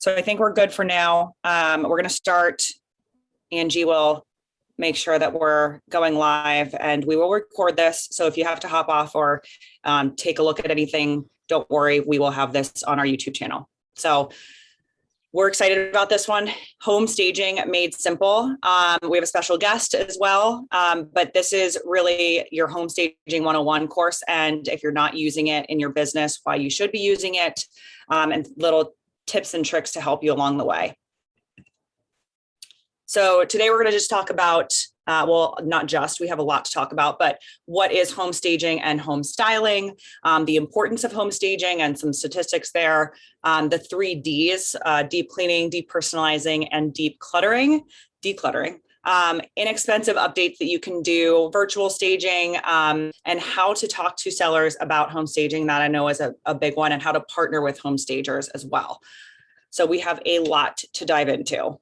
So I think we're good for now. We're going to start. Angie will make sure that we're going live, and we will record this. So if you have to hop off or take a look at anything, don't worry. We will have this on our YouTube channel. So we're excited about this one. Home staging made simple. We have a special guest as well, but this is really your home staging 101 course. And if you're not using it in your business, why you should be using it, and little tips and tricks to help you along the way. So today we're going to just talk about, well, not just, we have a lot to talk about, but what is home staging and home styling, the importance of home staging and some statistics there, the 3 Ds, deep cleaning, depersonalizing, and decluttering, inexpensive updates that you can do, virtual staging, and how to talk to sellers about home staging, that I know is a big one, and how to partner with home stagers as well. So we have a lot to dive into.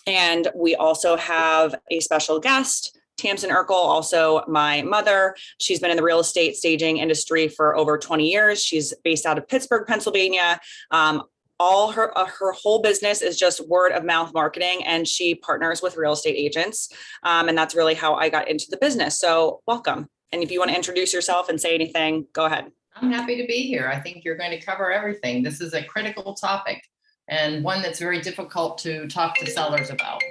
And we also have a special guest, Tamsin Urkel, also my mother. She's been in the real estate staging industry for over 20 years. She's based out of Pittsburgh, Pennsylvania. All her whole business is just word of mouth marketing, and she partners with real estate agents. And that's really how I got into the business. So welcome. And if you want to introduce yourself and say anything, go ahead. I'm happy to be here. I think you're going to cover everything. This is a critical topic, and one that's very difficult to talk to sellers about.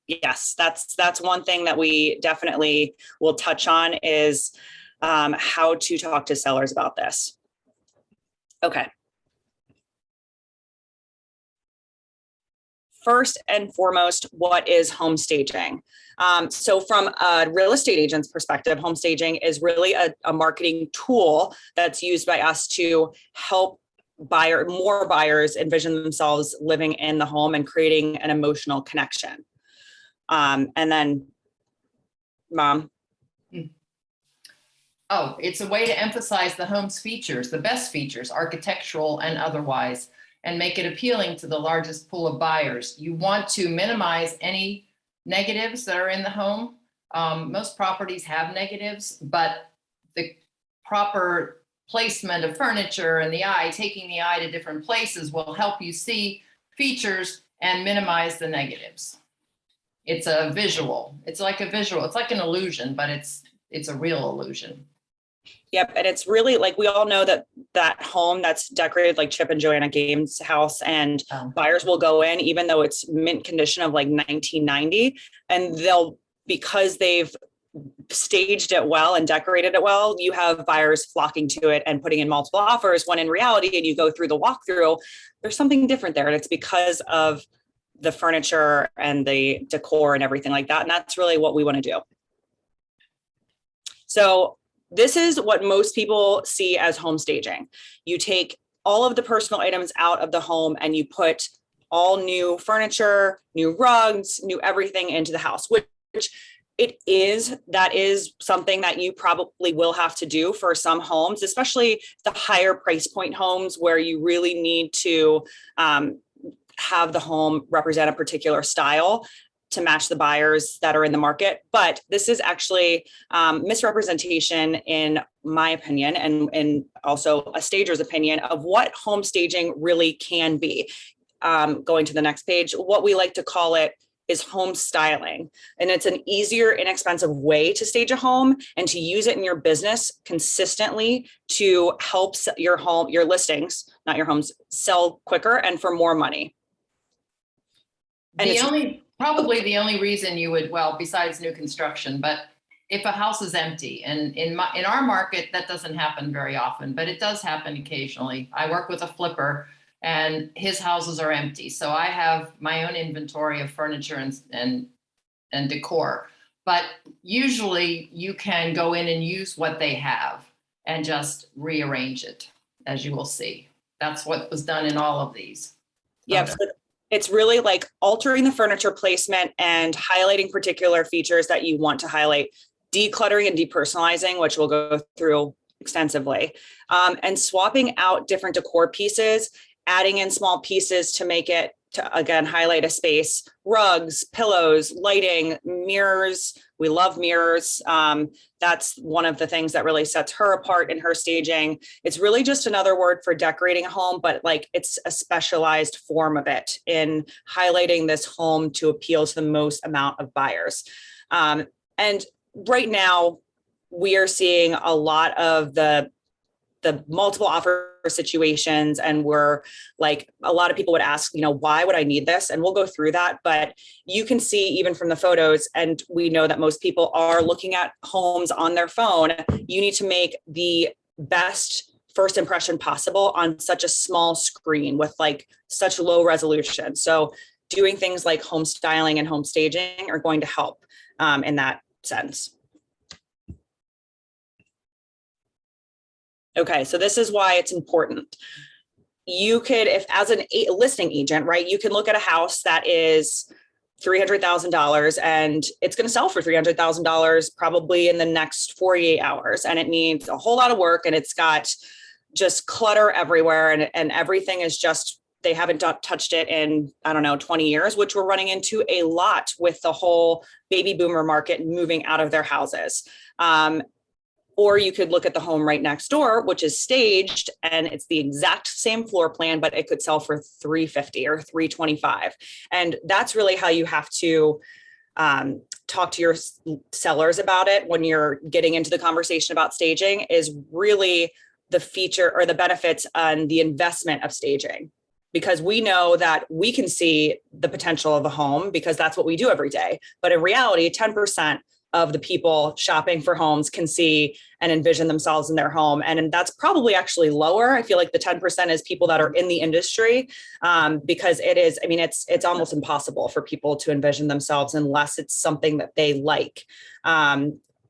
Yes, that's one thing that we definitely will touch on is how to talk to sellers about this. Okay. First and foremost, what is home staging? So from a real estate agent's perspective, home staging is really a marketing tool that's used by us to help more buyers envision themselves living in the home and creating an emotional connection. And then, Mom. Oh, it's a way to emphasize the home's features, the best features, architectural and otherwise, and make it appealing to the largest pool of buyers. You want to minimize any negatives that are in the home. Most properties have negatives, but the proper placement of furniture and taking the eye to different places will help you see features and minimize the negatives. It's a visual. It's like a visual. It's like an illusion, but it's a real illusion. Yep. And it's really like, we all know that home that's decorated like Chip and Joanna Gaines' house, and buyers will go in, even though it's mint condition of like 1990, and because they've staged it well and decorated it well, you have buyers flocking to it and putting in multiple offers, when in reality, and you go through the walkthrough, there's something different there. And it's because of the furniture and the decor and everything like that. And that's really what we want to do. So this is what most people see as home staging. You take all of the personal items out of the home and you put all new furniture, new rugs, new everything into the house, which that is something that you probably will have to do for some homes, especially the higher price point homes where you really need to have the home represent a particular style to match the buyers that are in the market. But this is actually misrepresentation, in my opinion, and also a stager's opinion, of what home staging really can be. Going to the next page, what we like to call it is home styling. And it's an easier, inexpensive way to stage a home and to use it in your business consistently to help your listings, not your homes, sell quicker and for more money. And probably the only reason you would, well, besides new construction, but if a house is empty, and in our market, that doesn't happen very often, but it does happen occasionally. I work with a flipper and his houses are empty. So I have my own inventory of furniture and decor, but usually you can go in and use what they have and just rearrange it, as you will see. That's what was done in all of these. Yep. So it's really like altering the furniture placement and highlighting particular features that you want to highlight, decluttering and depersonalizing, which we'll go through extensively, and swapping out different decor pieces, adding in small pieces to make it to again highlight a space, rugs, pillows, lighting, mirrors. We love mirrors. That's one of the things that really sets her apart in her staging. It's really just another word for decorating a home, but like it's a specialized form of it in highlighting this home to appeal to the most amount of buyers. And right now, we are seeing a lot of the multiple offer situations, and we're like, a lot of people would ask, why would I need this? And we'll go through that, but you can see even from the photos, and we know that most people are looking at homes on their phone. You need to make the best first impression possible on such a small screen with like such low resolution. So doing things like home styling and home staging are going to help in that sense. Okay, so this is why it's important. You could, if as a listing agent, right, you can look at a house that is $300,000 and it's going to sell for $300,000 probably in the next 48 hours. And it needs a whole lot of work, and it's got just clutter everywhere, and everything is just, they haven't touched it in, 20 years, which we're running into a lot with the whole baby boomer market moving out of their houses. Or you could look at the home right next door, which is staged, and it's the exact same floor plan, but it could sell for $350 or $325. And that's really how you have to talk to your sellers about it when you're getting into the conversation about staging, is really the feature or the benefits and the investment of staging. Because we know that we can see the potential of a home because that's what we do every day. But in reality, 10% of the people shopping for homes can see and envision themselves in their home. And that's probably actually lower. I feel like the 10% is people that are in the industry, because it is, it's almost impossible for people to envision themselves unless it's something that they like.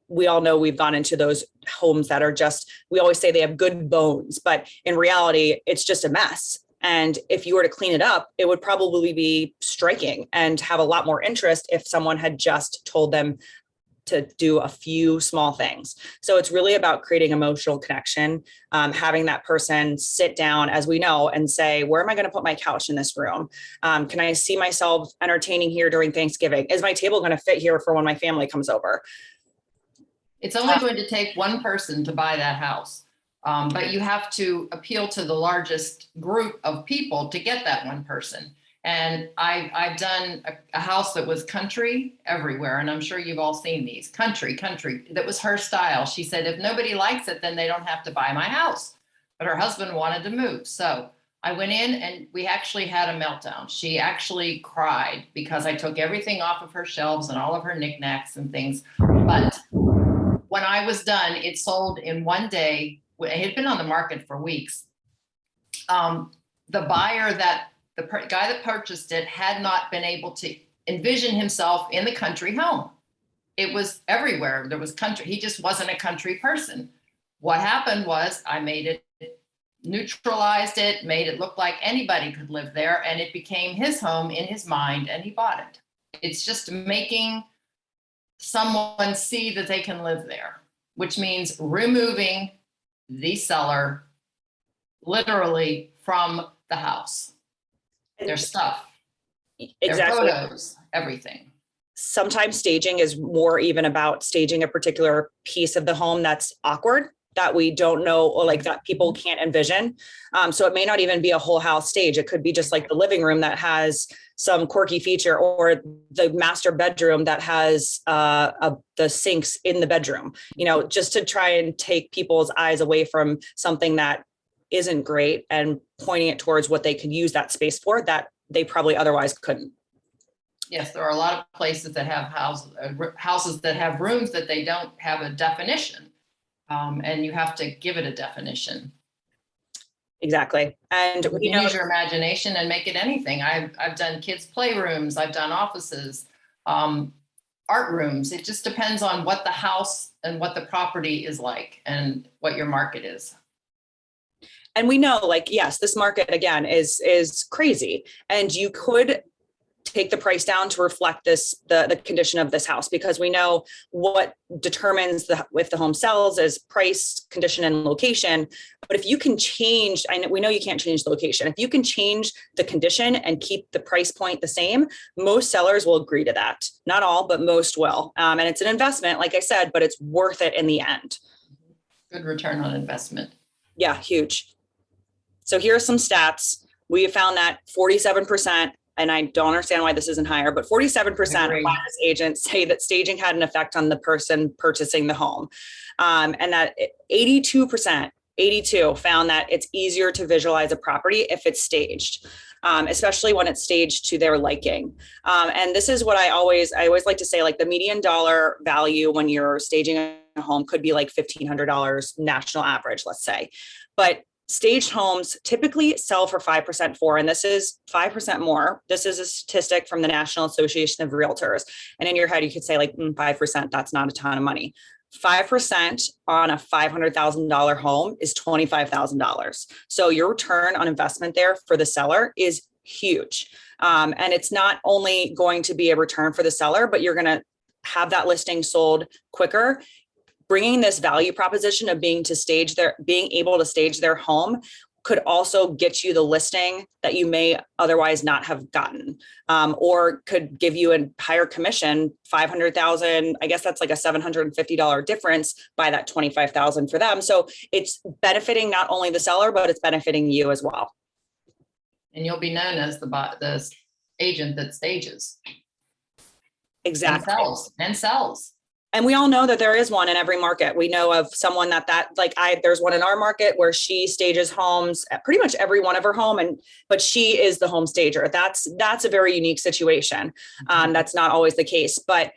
We all know we've gone into those homes that are just, we always say they have good bones, but in reality, it's just a mess. And if you were to clean it up, it would probably be striking and have a lot more interest if someone had just told them to do a few small things. So it's really about creating emotional connection, having that person sit down, as we know, and say, where am I going to put my couch in this room? Can I see myself entertaining here during Thanksgiving? Is my table going to fit here for when my family comes over? It's only going to take one person to buy that house. But you have to appeal to the largest group of people to get that one person. And I've done a house that was country everywhere. And I'm sure you've all seen these. Country. That was her style. She said, if nobody likes it, then they don't have to buy my house. But her husband wanted to move. So I went in and we actually had a meltdown. She actually cried because I took everything off of her shelves and all of her knickknacks and things. But when I was done, it sold in one day. It had been on the market for weeks. The buyer the guy that purchased it had not been able to envision himself in the country home. It was everywhere. There was country. He just wasn't a country person. What happened was I made it, neutralized it, made it look like anybody could live there, and it became his home in his mind, and he bought it. It's just making someone see that they can live there, which means removing the seller literally from the house. Their stuff, Exactly. their photos, everything. Sometimes staging is more even about staging a particular piece of the home that's awkward, that we don't know, or like that people can't envision. So it may not even be a whole house stage. It could be just like the living room that has some quirky feature, or the master bedroom that has the sinks in the bedroom, just to try and take people's eyes away from something that isn't great and pointing it towards what they could use that space for that they probably otherwise couldn't. Yes, there are a lot of places that have houses that have rooms that they don't have a definition, and you have to give it a definition. Exactly. And you can use your imagination and make it anything. I've done kids' playrooms, I've done offices, art rooms. It just depends on what the house and what the property is like and what your market is. And we know, like, yes, this market again is crazy, and you could take the price down to reflect the condition of this house, because we know what determines if the home sells is price, condition, and location. But if you can change, we know you can't change the location. If you can change the condition and keep the price point the same, most sellers will agree to that. Not all, but most will. And it's an investment, like I said, but it's worth it in the end. Good return on investment. Yeah, huge. So here are some stats. We have found that 47%, and I don't understand why this isn't higher, but 47% of buyer's agents say that staging had an effect on the person purchasing the home. And that 82% found that it's easier to visualize a property if it's staged, especially when it's staged to their liking. And this is what I always like to say, like the median dollar value when you're staging a home could be like $1,500 national average, let's say. But staged homes typically sell for 5% more, and this is 5% more. This is a statistic from the National Association of Realtors. And in your head, you could say like 5%, that's not a ton of money. 5% on a $500,000 home is $25,000. So your return on investment there for the seller is huge. And it's not only going to be a return for the seller, but you're going to have that listing sold quicker. Bringing this value proposition of being able to stage their home could also get you the listing that you may otherwise not have gotten, or could give you a higher commission, $500,000. I guess that's like a $750 difference by that $25,000 for them. So it's benefiting not only the seller, but it's benefiting you as well. And you'll be known as the agent that stages. Exactly. And sells. And we all know that there is one in every market. We know of someone there's one in our market where she stages homes at pretty much every one of her home, but she is the home stager. That's a very unique situation. That's not always the case, but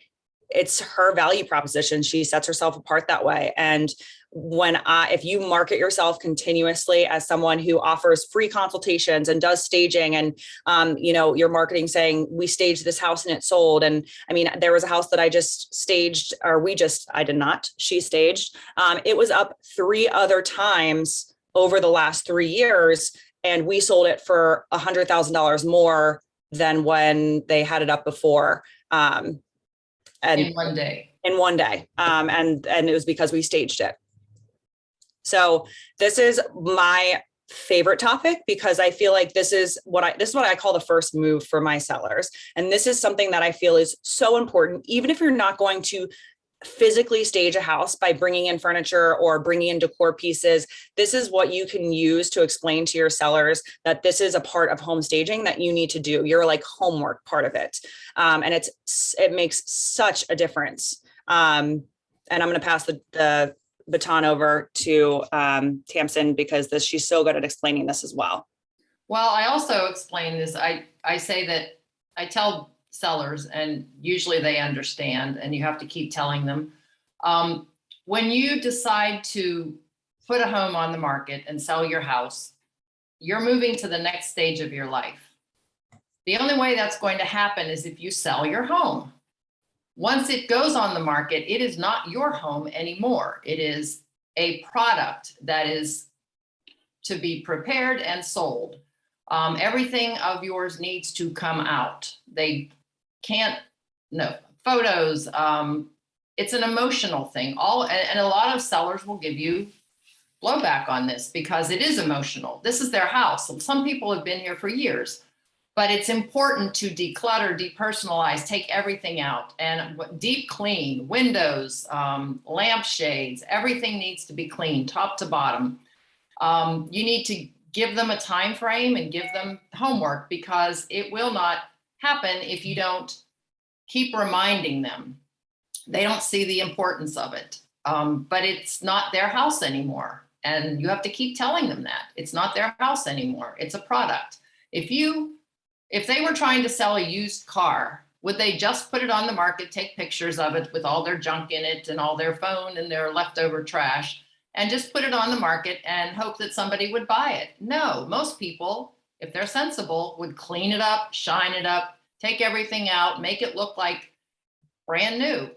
it's her value proposition. She sets herself apart that way. And if you market yourself continuously as someone who offers free consultations and does staging, and you're marketing saying we staged this house and it sold. And I mean, there was a house that I just staged, I did not, she staged. It was up 3 other times over the last 3 years, and we sold it for $100,000 more than when they had it up before. And in one day. And it was because we staged it. So this is my favorite topic, because I feel like this is what I call the first move for my sellers. And this is something that I feel is so important, even if you're not going to physically stage a house by bringing in furniture or bringing in decor pieces. This is what you can use to explain to your sellers that this is a part of home staging that you need to do. You're like homework part of it. And it makes such a difference. And I'm going to pass the baton over to Tamsin, because she's so good at explaining this as well. Well, I also explain this. I say that I tell sellers, and usually they understand, and you have to keep telling them. When you decide to put a home on the market and sell your house, you're moving to the next stage of your life. The only way that's going to happen is if you sell your home. Once it goes on the market, it is not your home anymore. It is a product that is to be prepared and sold. Everything of yours needs to come out. They can't, no photos. It's an emotional thing. And a lot of sellers will give you blowback on this because it is emotional. This is their house. Some people have been here for years. But it's important to declutter, depersonalize, take everything out, and deep clean, windows, lampshades, everything needs to be clean, top to bottom. You need to give them a time frame and give them homework, because it will not happen if you don't keep reminding them. They don't see the importance of it, but it's not their house anymore. And you have to keep telling them that. It's not their house anymore. It's a product. If they were trying to sell a used car, would they just put it on the market, take pictures of it with all their junk in it and all their phone and their leftover trash, and just put it on the market and hope that somebody would buy it? No, most people, if they're sensible, would clean it up, shine it up, take everything out, make it look like brand new.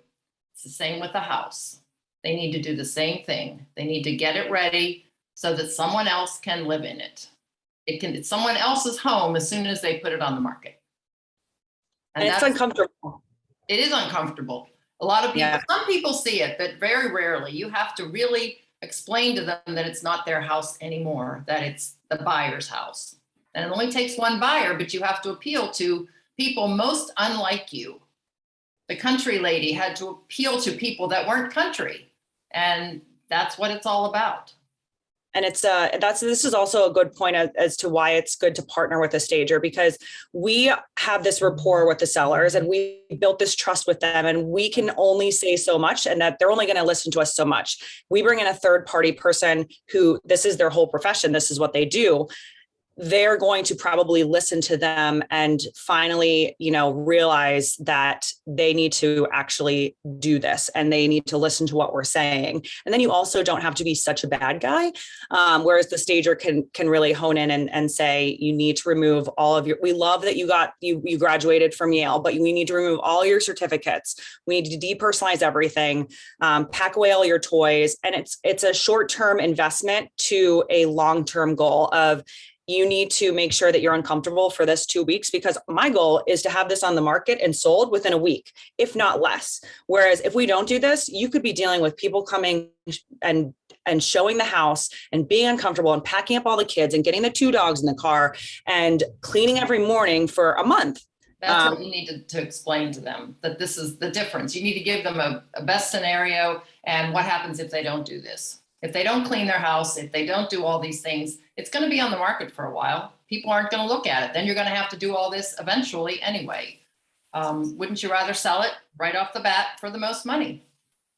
It's the same with the house. They need to do the same thing. They need to get it ready so that someone else can live in it. It's someone else's home as soon as they put it on the market. And it's uncomfortable. It is uncomfortable. A lot of people, some people see it, but very rarely. You have to really explain to them that it's not their house anymore, that it's the buyer's house. And it only takes one buyer, but you have to appeal to people most unlike you. The country lady had to appeal to people that weren't country. And that's what it's all about. And it's this is also a good point as to why it's good to partner with a stager, because we have this rapport with the sellers and we built this trust with them, and we can only say so much, and that they're only going to listen to us so much. We bring in a third party person who, this is their whole profession, this is what they do. They're going to probably listen to them and finally, realize that they need to actually do this and they need to listen to what we're saying. And then you also don't have to be such a bad guy. Whereas the stager can really hone in and say, you need to remove all of we love that you graduated from Yale, but we need to remove all your certificates. We need to depersonalize everything, pack away all your toys. And it's a short-term investment to a long-term goal of, you need to make sure that you're uncomfortable for this 2 weeks, because my goal is to have this on the market and sold within a week, if not less. Whereas if we don't do this, you could be dealing with people coming and showing the house and being uncomfortable and packing up all the kids and getting the 2 dogs in the car and cleaning every morning for a month. That's what you need to explain to them, that this is the difference. You need to give them a best scenario and what happens if they don't do this. If they don't clean their house, if they don't do all these things, it's going to be on the market for a while. People aren't going to look at it. Then you're going to have to do all this eventually anyway. Wouldn't you rather sell it right off the bat for the most money?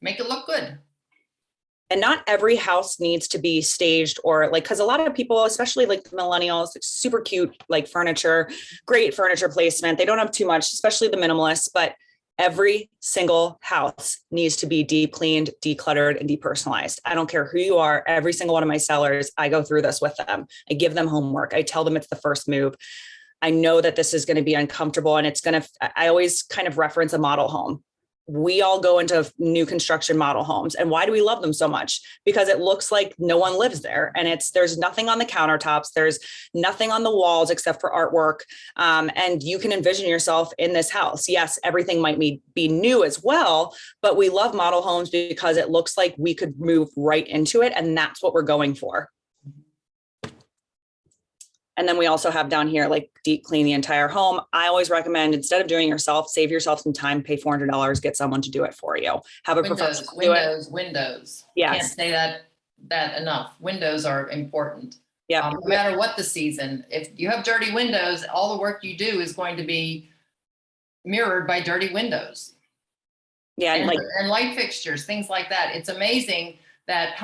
Make it look good. And not every house needs to be staged, or because a lot of people, especially like the millennials, super cute, like furniture, great furniture placement. They don't have too much, especially the minimalists, but every single house needs to be deep cleaned, decluttered, and depersonalized. I don't care who you are. Every single one of my sellers, I go through this with them. I give them homework. I tell them it's the first move. I know that this is going to be uncomfortable, and I always kind of reference a model home. We all go into new construction model homes. And why do we love them so much? Because it looks like no one lives there. And there's nothing on the countertops. There's nothing on the walls except for artwork. And you can envision yourself in this house. Yes, everything might be new as well, but we love model homes because it looks like we could move right into it. And that's what we're going for. And then we also have down here, like, deep clean the entire home. I always recommend, instead of doing it yourself, save yourself some time, pay $400, get someone to do it for you. Have a professional do it. Windows. Yes. Can't say that enough. Windows are important. Yeah. No matter what the season, if you have dirty windows, all the work you do is going to be mirrored by dirty windows. Yeah. And light fixtures, things like that. It's amazing that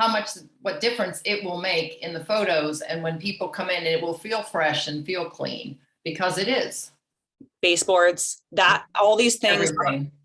what difference it will make in the photos. And when people come in, it will feel fresh and feel clean, because it is. Baseboards, all these things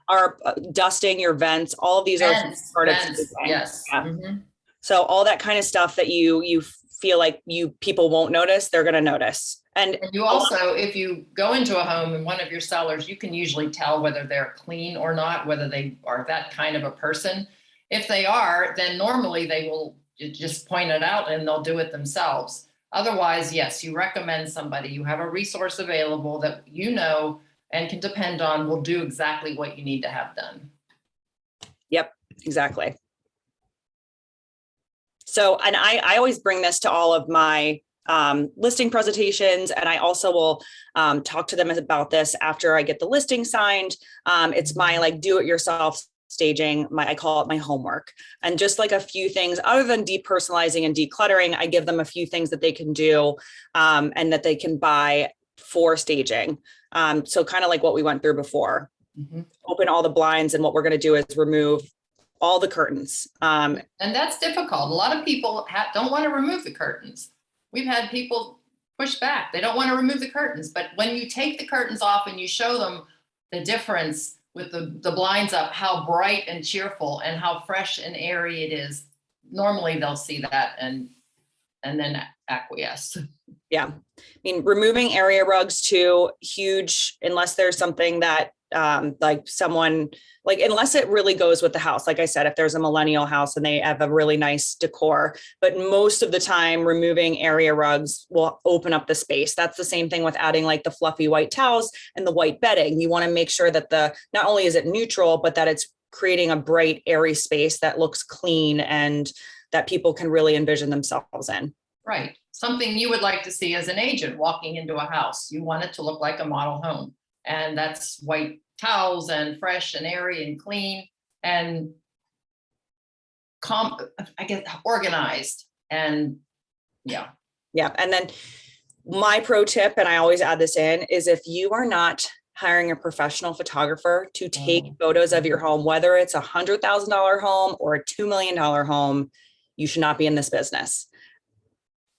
are dusting your vents. All of these are part of yes. Yeah. Mm-hmm. So all that kind of stuff that you feel like people won't notice, they're going to notice. And you also, if you go into a home and one of your sellers, you can usually tell whether they're clean or not, whether they are that kind of a person. If they are, then normally they will just point it out and they'll do it themselves. Otherwise, yes, you recommend somebody. You have a resource available that you know and can depend on will do exactly what you need to have done. Yep, exactly. So, and I always bring this to all of my listing presentations, and I also will talk to them about this after I get the listing signed. It's my do-it-yourself staging. I call it my homework. And just like a few things other than depersonalizing and decluttering, I give them a few things that they can do and that they can buy for staging. So kind of like what we went through before. Mm-hmm. Open all the blinds, and what we're going to do is remove all the curtains. And that's difficult. A lot of people don't want to remove the curtains. We've had people push back. They don't want to remove the curtains. But when you take the curtains off and you show them the difference with the blinds up, how bright and cheerful and how fresh and airy it is, normally they'll see that and then acquiesce. Yeah. I mean, removing area rugs too, huge, unless there's something that like someone, like, unless it really goes with the house. Like I said, if there's a millennial house and they have a really nice decor, but most of the time removing area rugs will open up the space. That's the same thing with adding like the fluffy white towels and the white bedding. You want to make sure that not only is it neutral, but that it's creating a bright, airy space that looks clean and that people can really envision themselves in. Right. Something you would like to see as an agent walking into a house. You want it to look like a model home. And that's white towels and fresh and airy and clean and organized. And yeah. Yeah. And then my pro tip, and I always add this in, is if you are not hiring a professional photographer to take photos of your home, whether it's $100,000 home or a $2 million home, you should not be in this business.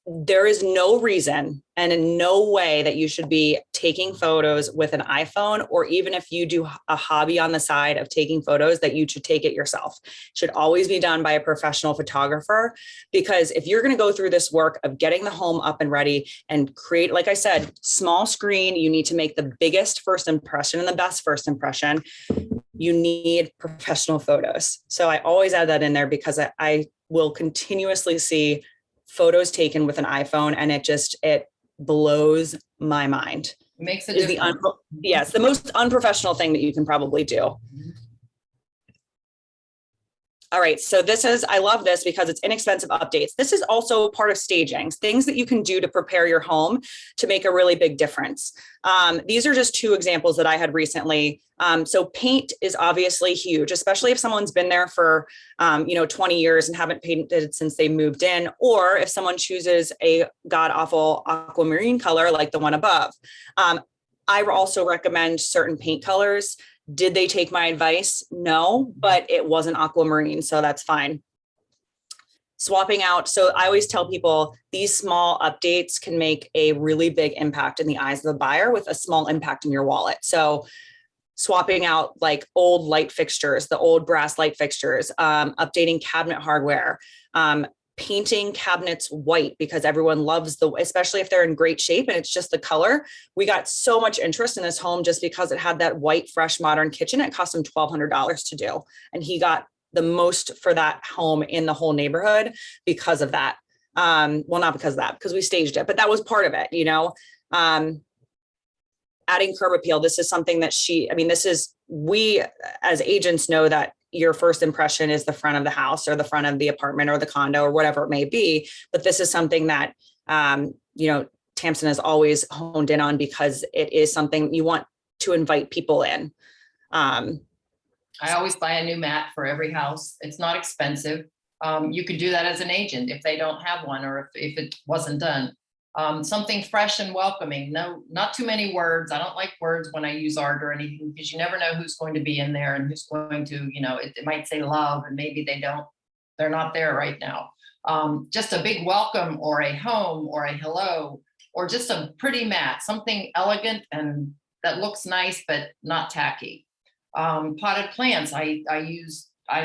There is no reason and in no way that you should be taking photos with an iPhone, or even if you do a hobby on the side of taking photos, that you should take it yourself. It should always be done by a professional photographer, because if you're going to go through this work of getting the home up and ready and create, like I said, small screen, you need to make the biggest first impression and the best first impression. You need professional photos. So I always add that in there, because I will continuously see photos taken with an iPhone, and it blows my mind. It makes a difference. Yes, the most unprofessional thing that you can probably do. All right, so I love this because it's inexpensive updates. This is also part of staging, things that you can do to prepare your home to make a really big difference. These are just two examples that I had recently. So paint is obviously huge, especially if someone's been there for 20 years and haven't painted since they moved in, or if someone chooses a god-awful aquamarine color like the one above. I also recommend certain paint colors. Did they take my advice? No, but it wasn't aquamarine, so that's fine. Swapping out. So I always tell people these small updates can make a really big impact in the eyes of the buyer with a small impact in your wallet. So swapping out like old light fixtures, the old brass light fixtures, updating cabinet hardware, painting cabinets white, because everyone loves especially if they're in great shape and it's just the color. We got so much interest in this home just because it had that white, fresh, modern kitchen. It cost him $1,200 to do. And he got the most for that home in the whole neighborhood because of that. Well, not because of that, because we staged it, but that was part of it, adding curb appeal. This is something that we as agents know that your first impression is the front of the house or the front of the apartment or the condo or whatever it may be. But this is something that, Tamsin has always honed in on, because it is something you want to invite people in. I always buy a new mat for every house. It's not expensive. You could do that as an agent if they don't have one, or if it wasn't done. Something fresh and welcoming. No, not too many words. I don't like words when I use art or anything, because you never know who's going to be in there and who's going to, it might say love and maybe they're not there right now. Just a big welcome, or a home, or a hello, or just a pretty mat, something elegant and that looks nice, but not tacky. Potted plants. I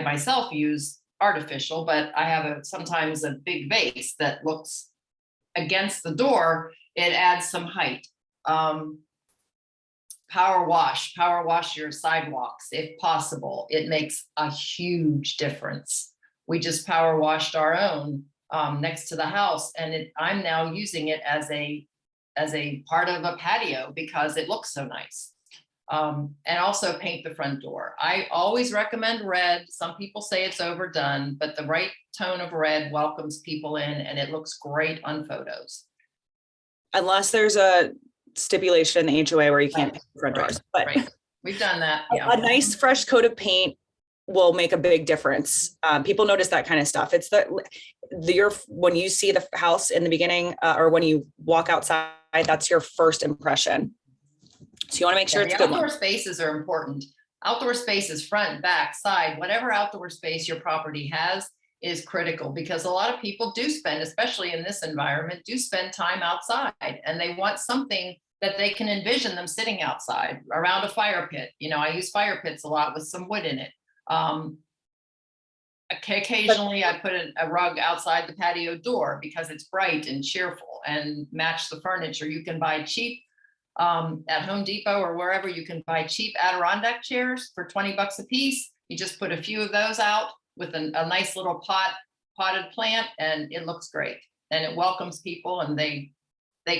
myself use artificial, but I have sometimes a big vase that looks against the door. It adds some height. Power wash your sidewalks if possible. It makes a huge difference. We just power washed our own next to the house, and I'm now using it as a part of a patio because it looks so nice. And also paint the front door. I always recommend red. Some people say it's overdone, but the right tone of red welcomes people in, and it looks great on photos. Unless there's a stipulation in the HOA where you can't paint front doors. But we've done that. Yeah. A nice fresh coat of paint will make a big difference. People notice that kind of stuff. It's when you see the house in the beginning, or when you walk outside, that's your first impression. So you want to make sure it's good. Outdoor spaces are important. Outdoor spaces, front, back, side, whatever outdoor space your property has is critical, because a lot of people do spend, especially in this environment, time outside, and they want something that they can envision them sitting outside around a fire pit. I use fire pits a lot with some wood in it. Occasionally I put a rug outside the patio door because it's bright and cheerful and match the furniture. You can buy cheap At Home Depot or wherever, you can buy cheap Adirondack chairs for 20 bucks a piece. You just put a few of those out with a nice little potted plant, and it looks great. And it welcomes people, and they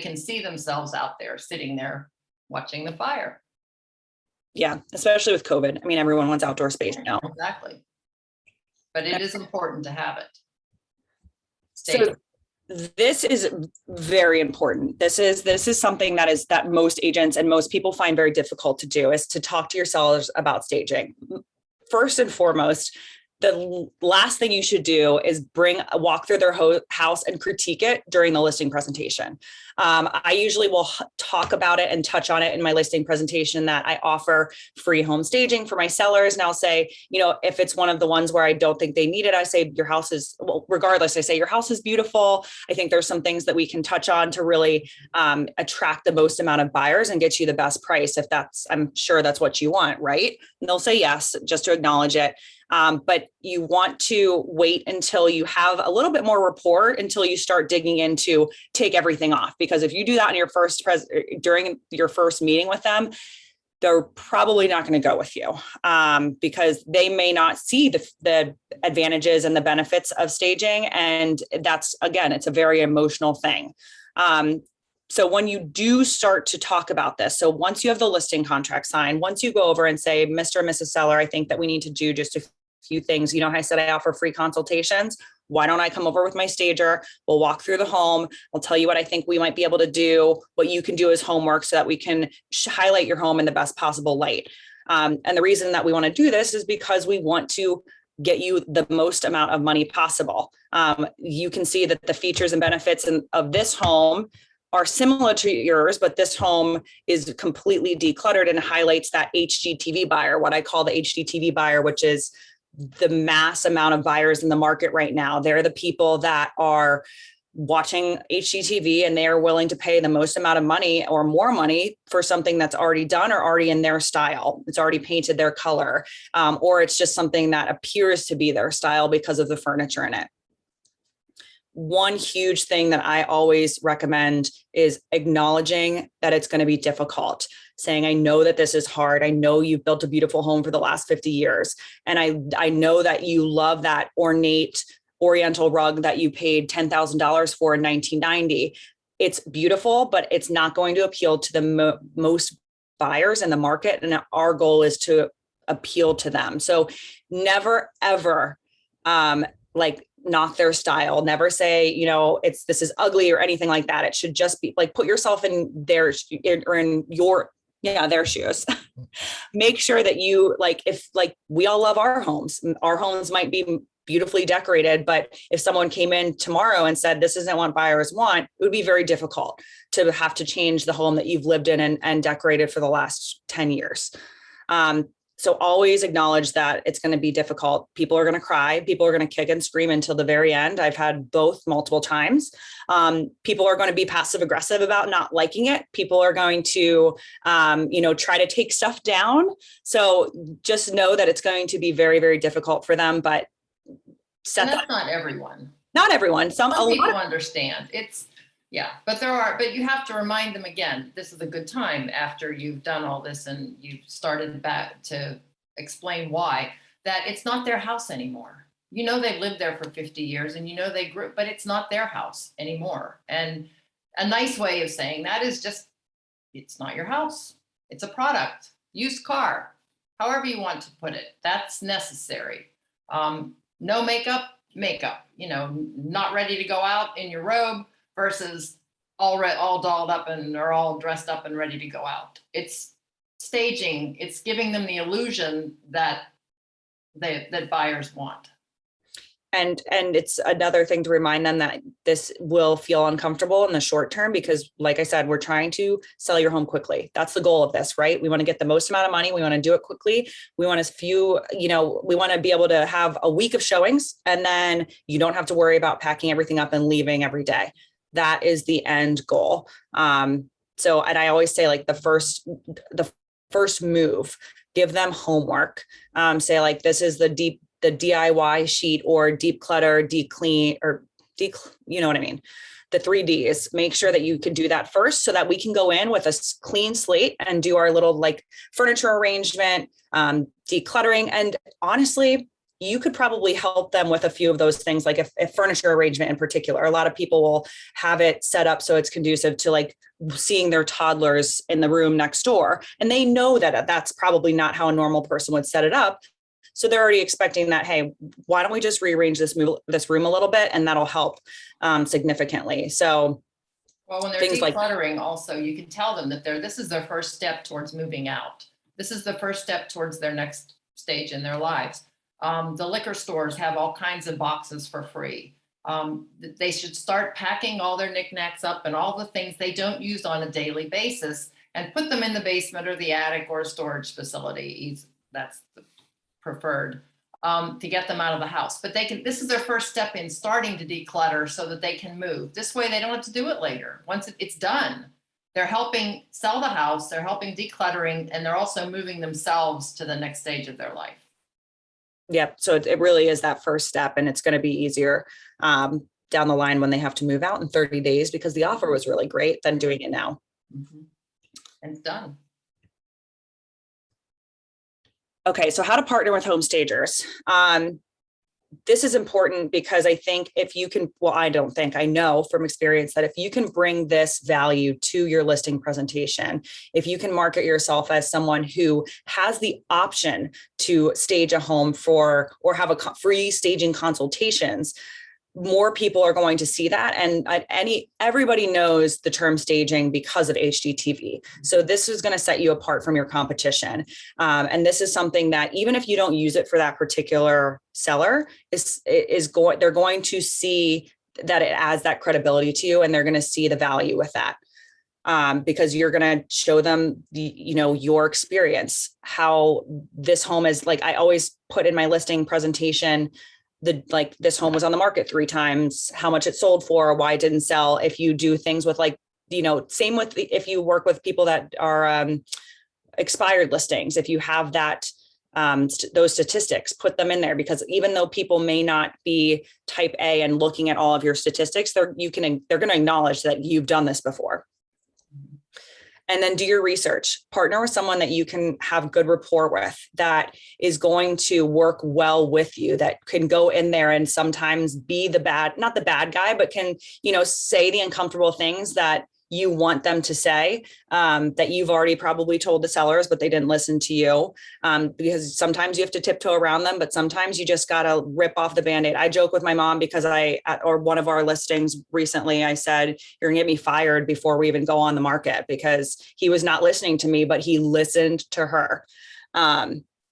can see themselves out there sitting there watching the fire. Yeah, especially with COVID. I mean, everyone wants outdoor space now. Exactly. But it is important to have it. So this is very important. This is something that most agents and most people find very difficult to do, is to talk to your sellers about staging. First and foremost, the last thing you should do is walk through their house and critique it during the listing presentation. I usually will talk about it and touch on it in my listing presentation, that I offer free home staging for my sellers. And I'll say, if it's one of the ones where I don't think they need it, I say, your house is, well, regardless, I say, your house is beautiful. I think there's some things that we can touch on to really attract the most amount of buyers and get you the best price. I'm sure that's what you want, right? And they'll say yes, just to acknowledge it. But you want to wait until you have a little bit more rapport, until you start digging into take everything off. Because if you do that in your during your first meeting with them, they're probably not going to go with you, because they may not see the advantages and the benefits of staging. And that's, again, it's a very emotional thing. So when you do start to talk about this, so once you have the listing contract signed, once you go over and say, Mr. and Mrs. Seller, I think that we need to do just a few things. I said I offer free consultations. Why don't I come over with my stager? We'll walk through the home. I'll tell you what I think we might be able to do, what you can do as homework, so that we can highlight your home in the best possible light. And the reason that we want to do this is because we want to get you the most amount of money possible. You can see that the features and benefits of this home are similar to yours, but this home is completely decluttered and highlights that HGTV buyer, what I call the HGTV buyer, which is the mass amount of buyers in the market right now. They're the people that are watching HGTV, and they are willing to pay the most amount of money or more money for something that's already done or already in their style. It's already painted their color, or it's just something that appears to be their style because of the furniture in it. One huge thing that I always recommend is acknowledging that it's going to be difficult, saying, I know that this is hard. I know you've built a beautiful home for the last 50 years. And I know that you love that ornate Oriental rug that you paid $10,000 for in 1990. It's beautiful, but it's not going to appeal to the most buyers in the market. And our goal is to appeal to them. So never, ever, knock their style. Never say, this is ugly or anything like that. It should just be like, put yourself in their shoes. Make sure that you we all love our homes. Our homes might be beautifully decorated, but if someone came in tomorrow and said, this isn't what buyers want, it would be very difficult to have to change the home that you've lived in and decorated for the last 10 years. So always acknowledge that it's going to be difficult. People are going to cry. People are going to kick and scream until the very end. I've had both multiple times. People are going to be passive aggressive about not liking it. People are going to, try to take stuff down. So just know that it's going to be very, very difficult for them. But that's not everyone. Not everyone. Some people understand. But you have to remind them again, this is a good time after you've done all this and you've started back to explain why, that it's not their house anymore. They've lived there for 50 years and they grew, but it's not their house anymore. And a nice way of saying that is just, it's not your house. It's a product, used car, however you want to put it. That's necessary. No makeup, not ready to go out in your robe versus all dolled up or all dressed up and ready to go out. It's staging. It's giving them the illusion that buyers want. And it's another thing to remind them that this will feel uncomfortable in the short term, because like I said, we're trying to sell your home quickly. That's the goal of this, right? We want to get the most amount of money. We want to do it quickly. We want we want to be able to have a week of showings, and then you don't have to worry about packing everything up and leaving every day. That is the end goal. And I always say, the first move, give them homework. Say this is the DIY sheet or deep clutter, deep clean, or you know what I mean? the 3Ds, make sure that you can do that first so that we can go in with a clean slate and do our little like furniture arrangement, decluttering. And honestly, you could probably help them with a few of those things, like if furniture arrangement in particular. A lot of people will have it set up so it's conducive to like seeing their toddlers in the room next door. And they know that that's probably not how a normal person would set it up. So they're already expecting that, hey, why don't we just rearrange this room a little bit, and that'll help significantly. So well, when they're decluttering also, you can tell them that this is their first step towards moving out. This is the first step towards their next stage in their lives. The liquor stores have all kinds of boxes for free. They should start packing all their knickknacks up and all the things they don't use on a daily basis and put them in the basement or the attic or a storage facility. That's the preferred, to get them out of the house. But this is their first step in starting to declutter so that they can move. This way they don't have to do it later. Once it's done, they're helping sell the house, they're helping decluttering, and they're also moving themselves to the next stage of their life. Yep. So it really is that first step, and it's going to be easier down the line when they have to move out in 30 days because the offer was really great than doing it now. Mm-hmm. And it's done. Okay. So how to partner with home stagers. This is important because I think if you can, well, I know from experience that if you can bring this value to your listing presentation, if you can market yourself as someone who has the option to stage a home or have a free staging consultations, more people are going to see that. And everybody knows the term staging because of HGTV. So this is going to set you apart from your competition. And this is something that even if you don't use it for that particular seller, they're going to see that it adds that credibility to you, and they're going to see the value with that. Because you're going to show them your experience, how this home is. Like I always put in my listing presentation, this home was on the market 3 times, how much it sold for, why it didn't sell. If you do things with same with if you work with people that are expired listings, if you have that, those statistics, put them in there, because even though people may not be type A and looking at all of your statistics, they're going to acknowledge that you've done this before. And then do your research. Partner with someone that you can have good rapport with, that is going to work well with you, that can go in there and sometimes be not the bad guy, but can, say the uncomfortable things that you want them to say, that you've already probably told the sellers, but they didn't listen to you. Because sometimes you have to tiptoe around them, but sometimes you just got to rip off the Band-Aid. I joke with my mom because one of our listings recently, I said, you're gonna get me fired before we even go on the market, because he was not listening to me, but he listened to her.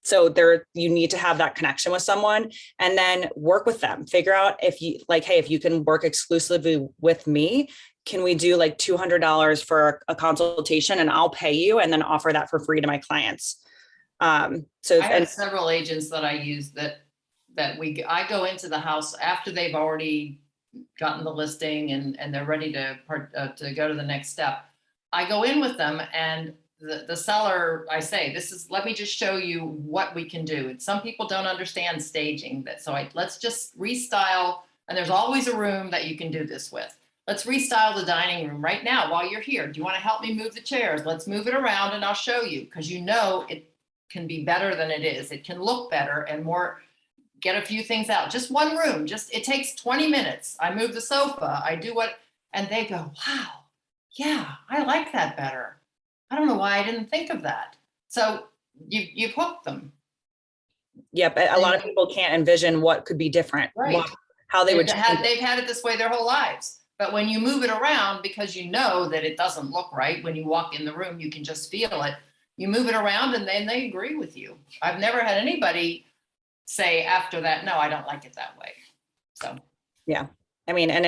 So you need to have that connection with someone, and then work with them. Figure out if you can work exclusively with me. Can we do like $200 for a consultation, and I'll pay you, and then offer that for free to my clients? I have several agents that I use I go into the house after they've already gotten the listing and they're ready to go to the next step. I go in with them, and the seller, I say, let me just show you what we can do. And some people don't understand staging that. So let's just restyle. And there's always a room that you can do this with. Let's restyle the dining room right now while you're here. Do you want to help me move the chairs? Let's move it around and I'll show you, because it can be better than it is. It can look better and more, get a few things out. Just one room, it takes 20 minutes. I move the sofa, and they go, wow, yeah, I like that better. I don't know why I didn't think of that. So you've hooked them. Yep. A lot of people can't envision what could be different. Right. How they've had it this way their whole lives. But when you move it around, because you know that it doesn't look right, when you walk in the room, you can just feel it. You move it around and then they agree with you. I've never had anybody say after that, no, I don't like it that way. So, yeah. I mean, and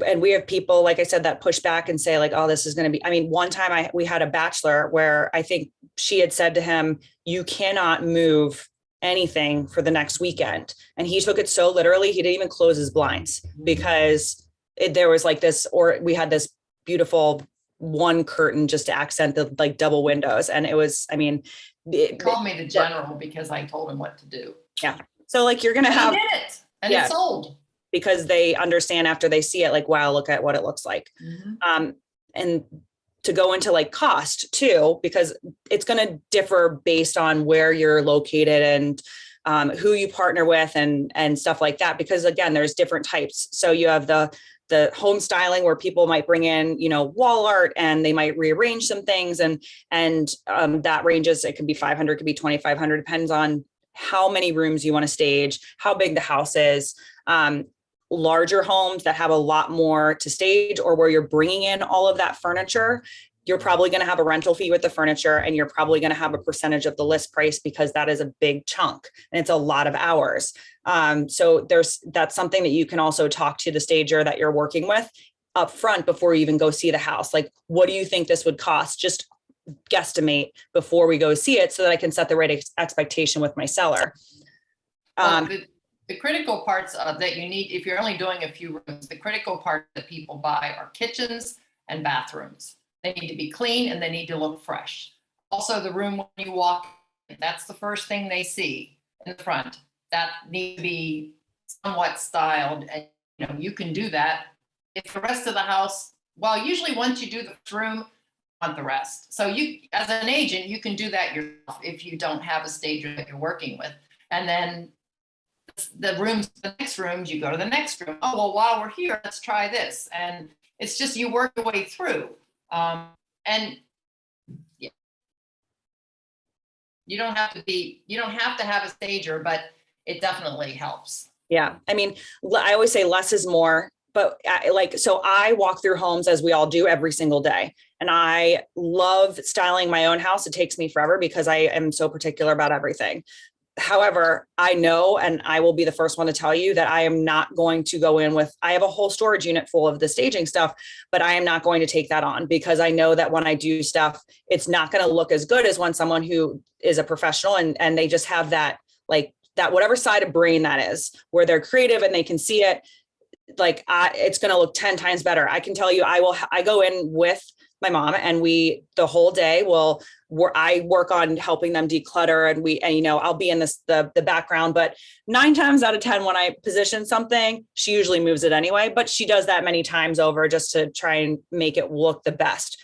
and we have people, like I said, that push back and say like, oh, this is going to be, one time we had a bachelor where I think she had said to him, you cannot move anything for the next weekend. And he took it so literally, he didn't even close his blinds, because there was like this, or we had this beautiful one curtain just to accent the like double windows. And it was, he called me the general because I told him what to do. Yeah. So like you're going to have, he did it, and it sold. because they understand after they see it, like, wow, look at what it looks like. And to go into like cost too, because it's going to differ based on where you're located and who you partner with and stuff like that. Because again, there's different types. So you have the home styling where people might bring in, wall art and they might rearrange some things. And that ranges, it could be 500, it could be 2,500, depends on how many rooms you want to stage, how big the house is. Larger homes that have a lot more to stage, or where you're bringing in all of that furniture, you're probably going to have a rental fee with the furniture, and you're probably going to have a percentage of the list price, because that is a big chunk and it's a lot of hours. So that's something that you can also talk to the stager that you're working with up front before you even go see the house. Like, what do you think this would cost? Just guesstimate before we go see it, so that I can set the right expectation with my seller. The critical parts that you need, if you're only doing a few rooms, the critical part that people buy are kitchens and bathrooms. They need to be clean and they need to look fresh. Also, the room when you walk in, that's the first thing they see in the front. That needs to be somewhat styled, and you can do that. If the rest of the house, well, usually once you do the room, you want the rest. So you, as an agent, you can do that yourself if you don't have a stager that you're working with. And then the next rooms, you go to the next room. Oh, well, while we're here, let's try this. And it's just, you work your way through. And yeah, you don't have to have a stager, but it definitely helps. Yeah. I mean, I always say less is more, but so I walk through homes, as we all do, every single day. And I love styling my own house. It takes me forever because I am so particular about everything. However, I know, and I will be the first one to tell you, that I am not going to go in with, I have a whole storage unit full of the staging stuff, but I am not going to take that on, because I know that when I do stuff, it's not going to look as good as when someone who is a professional and they just have that, like that, whatever side of brain that is, where they're creative and they can see it, like it's going to look 10 times better. I can tell you, I go in with my mom, and the whole day I work on helping them declutter, and I'll be in the background, but 9 times out of 10, when I position something, she usually moves it anyway, but she does that many times over just to try and make it look the best.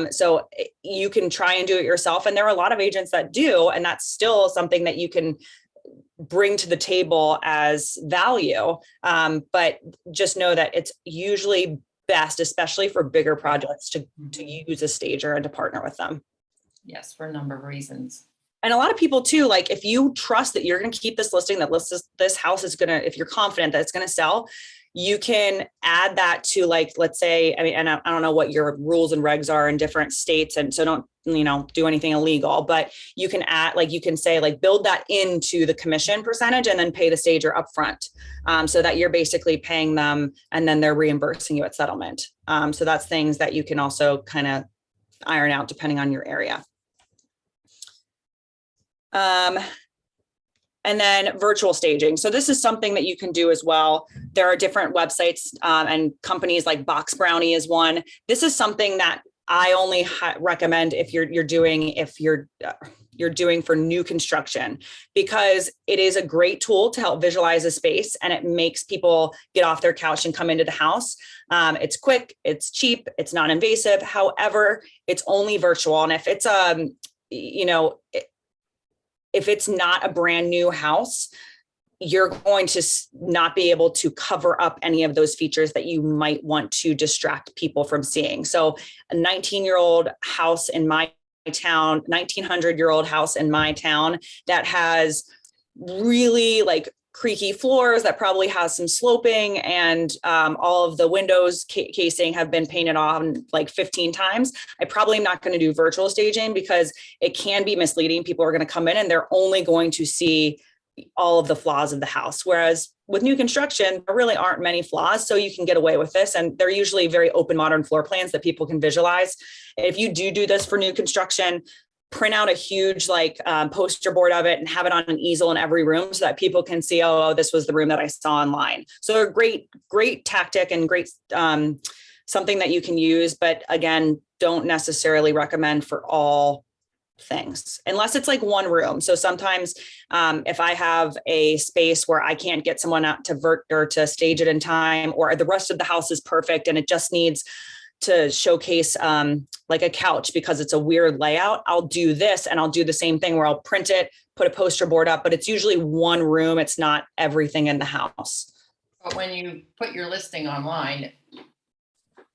So you can try and do it yourself. And there are a lot of agents that do, and that's still something that you can bring to the table as value. But just know that it's usually best, especially for bigger projects, to use a stager and to partner with them. Yes, for a number of reasons. And a lot of people too, like if you trust that you're going to keep this listing, that this house is going to, if you're confident that it's going to sell, you can add that to, like, let's say, I mean, and I don't know what your rules and regs are in different states. And so don't, do anything illegal, but you can add, like, you can say, like, build that into the commission percentage and then pay the stager upfront, so that you're basically paying them and then they're reimbursing you at settlement. So that's things that you can also kind of iron out depending on your area. And then virtual staging. So this is something that you can do as well. There are different websites and companies, like Box Brownie is one. This is something that I only recommend if you're doing for new construction, because it is a great tool to help visualize a space, and it makes people get off their couch and come into the house. It's quick, it's cheap, it's non-invasive. However, it's only virtual. And if it's if it's not a brand new house, you're going to not be able to cover up any of those features that you might want to distract people from seeing. So a 19-year-old house in my town, 1900-year-old house in my town that has really like creaky floors, that probably has some sloping, and all of the windows casing have been painted on like 15 times. I probably am not going to do virtual staging, because it can be misleading. People are going to come in and they're only going to see all of the flaws of the house. Whereas with new construction, there really aren't many flaws. So you can get away with this. And they're usually very open modern floor plans that people can visualize. If you do this for new construction, print out a huge poster board of it and have it on an easel in every room so that people can see, oh, this was the room that I saw online. So they're great tactic and great something that you can use. But again, don't necessarily recommend for all things, unless it's like one room. So sometimes if I have a space where I can't get someone out to or to stage it in time, or the rest of the house is perfect and it just needs to showcase like a couch because it's a weird layout, I'll do this, and I'll do the same thing where I'll print it, put a poster board up, but it's usually one room. It's not everything in the house. But when you put your listing online,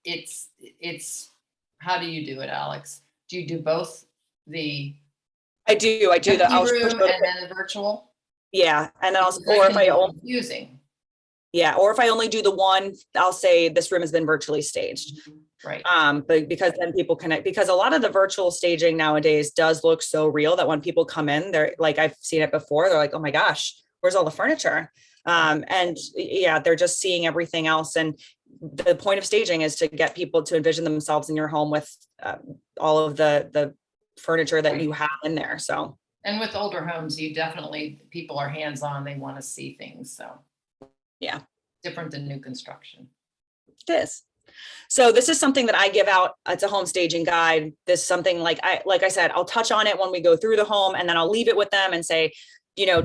it's, how do you do it, Alex? Do you do both I do the room and then the virtual? Yeah. And then or if I only, confusing. Yeah. Or if I only do the one, I'll say this room has been virtually staged. Right. But because then people connect, because a lot of the virtual staging nowadays does look so real that when people come in, they're like, I've seen it before. They're like, oh my gosh, where's all the furniture? And yeah, they're just seeing everything else. And the point of staging is to get people to envision themselves in your home with all of the furniture that you have in there. So, and with older homes, people are hands-on, they want to see things. So yeah, different than new construction. It is. So this is something that I give out. It's a home staging guide. This is something like I said, I'll touch on it when we go through the home, and then I'll leave it with them and say,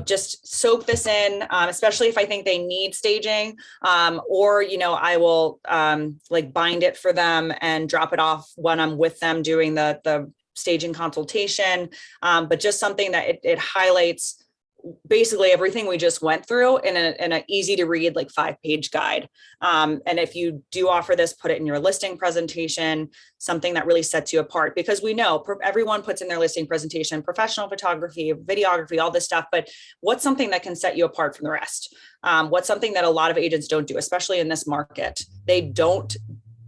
just soak this in, especially if I think they need staging, or, I will like bind it for them and drop it off when I'm with them doing the staging consultation. But just something that it highlights basically everything we just went through in an easy to read, like 5-page guide. And if you do offer this, put it in your listing presentation, something that really sets you apart, because we know everyone puts in their listing presentation, professional photography, videography, all this stuff, but what's something that can set you apart from the rest? What's something that a lot of agents don't do, especially in this market?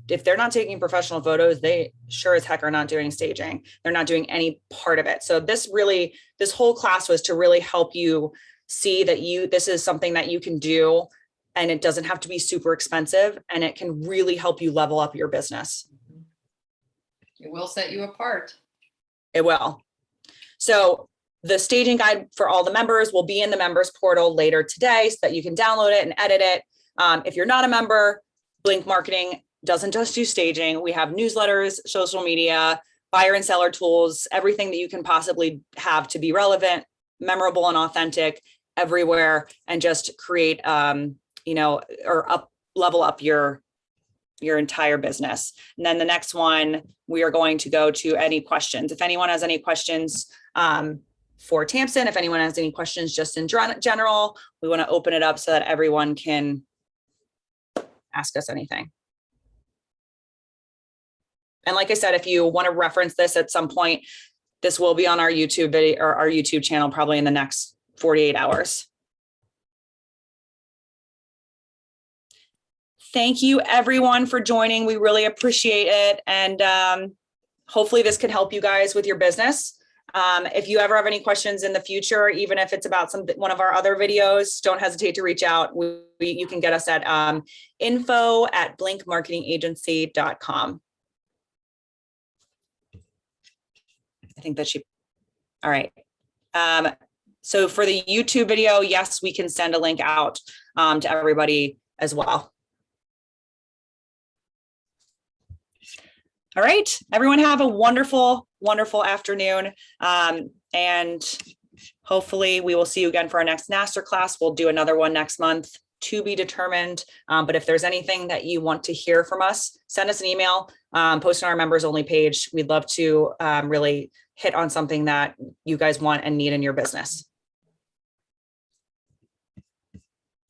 If they're not taking professional photos, they sure as heck are not doing staging. They're not doing any part of it. So this whole class was to really help you see that this is something that you can do, and it doesn't have to be super expensive, and it can really help you level up your business. It will set you apart. It will. So the staging guide for all the members will be in the members portal later today so that you can download it and edit it. If you're not a member, Blink Marketing doesn't just do staging. We have newsletters, social media, buyer and seller tools, everything that you can possibly have to be relevant, memorable, and authentic everywhere, and just create, level up your entire business. And then the next one, we are going to go to any questions. If anyone has any questions for Tamsin, if anyone has any questions just in general, we want to open it up so that everyone can ask us anything. And like I said, if you want to reference this at some point, this will be on our YouTube video or our YouTube channel, probably in the next 48 hours. Thank you everyone for joining. We really appreciate it. And hopefully this can help you guys with your business. If you ever have any questions in the future, even if it's about one of our other videos, don't hesitate to reach out. You can get us at info@blinkmarketingagency.com. I think that all right. So for the YouTube video, yes, we can send a link out to everybody as well. All right, everyone have a wonderful, wonderful afternoon. And hopefully we will see you again for our next Masterclass. We'll do another one next month, to be determined. But if there's anything that you want to hear from us, send us an email, post on our members only page. We'd love to really hit on something that you guys want and need in your business.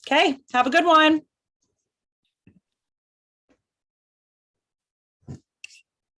Okay, have a good one.